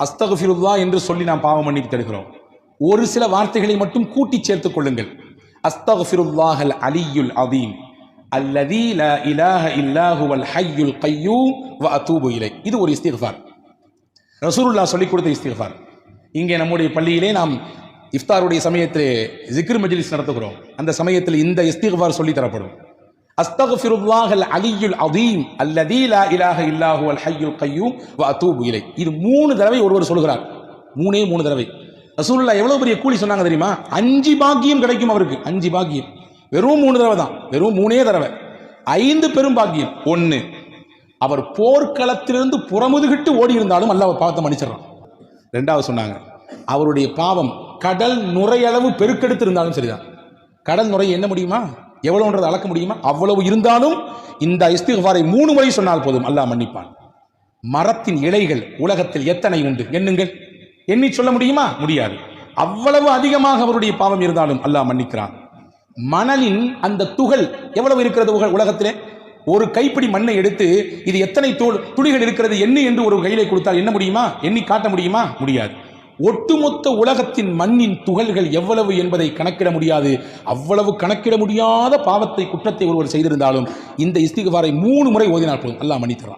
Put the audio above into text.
அஸ்தக்ஃபிருல்லாஹ் என்று சொல்லி நாம் பாவ மன்னிப்பு தருகிறோம். ஒரு சில வார்த்தைகளை மட்டும் கூட்டி சேர்த்துக் கொள்ளுங்கள். அஸ்தக்ஃபிருல்லாஹல் அலியுல் அதீம் அல்லதீ லா இலாஹ இல்லா ஹுவல் ஹய்யுல் கய்யூம் வ அதூபு இலை. இது ஒரு இஸ்திக்ஃபார். ரசூலுல்லாஹ் சொல்லிக் கொடுத்த இஸ்திக்ஃபார். இங்கே நம்முடைய பள்ளியிலே நாம் இஃப்தாருடைய சமயத்திலே ஜிக்ர் மஜ்லிஸ் நடத்துகிறோம். அந்த சமயத்தில் இந்த இஸ்திக்ஃபார் சொல்லி தரப்படும். அஸ்தக்ஃபிருல்லாஹல் அலியுல் அதீம் அல்லதீ லா இலாஹ இல்லா ஹுவல் ஹய்யுல் கய்யூம் வ அதூபு இலை. இது 3 தடவை ஒருவர் சொல்கிறார். 3 தடவை. ரசூலுல்லாஹ் எவ்வளவு பெரிய கூலி சொன்னாங்க தெரியுமா? 5 பாக்கியம் கிடைக்கும் அவருக்கு. 5 பாக்கியம். வெறும் 3 தடவை தான். வெறும் 3 தடவை 5 பெரும் பாக்கியம். 1, அவர் போர்க்களத்திலிருந்து புறமுதுகிட்டு ஓடி இருந்தாலும் அல்லாஹ் பாவத்தை மன்னிச்சிடறான். 2வது சொன்னாங்க, அவருடைய பாவம் கடல் நுரையளவு பெருக்கெடுத்து இருந்தாலும் சரிதான். கடல் நுரை என்ன முடியுமா? எவ்வளவுன்றது அளக்க முடியுமா? அவ்வளவு இருந்தாலும் இந்த இஸ்திக்ஃபாரை 3 முறை சொன்னால் போதும், அல்லாஹ் மன்னிப்பான். மரத்தின் இலைகள் உலகத்தில் எத்தனை உண்டு எண்ணுங்கள். எண்ணி சொல்ல முடியுமா? முடியாது. அவ்வளவு அதிகமாக அவருடைய பாவம் இருந்தாலும் அல்லாஹ் மன்னிக்கிறான். மணலின் அந்த துகள் எவ்வளவு இருக்கிறது உலகத்திலே? ஒரு கைப்பிடி மண்ணை எடுத்து இது எத்தனை துளிகள் இருக்கிறது எண்ணு என்று ஒரு கையிலே கொடுத்தால் என்ன முடியுமா? எண்ணி காட்ட முடியுமா? முடியாது. ஒட்டுமொத்த உலகத்தின் மண்ணின் துகள்கள் எவ்வளவு என்பதை கணக்கிட முடியாது. அவ்வளவு கணக்கிட முடியாத பாவத்தை, குற்றத்தை ஒருவர் செய்திருந்தாலும் இந்த இஸ்திக்ஃபாரை 3 முறை ஓதினால் போதும், அல்லாஹ் மன்னித்தரான்.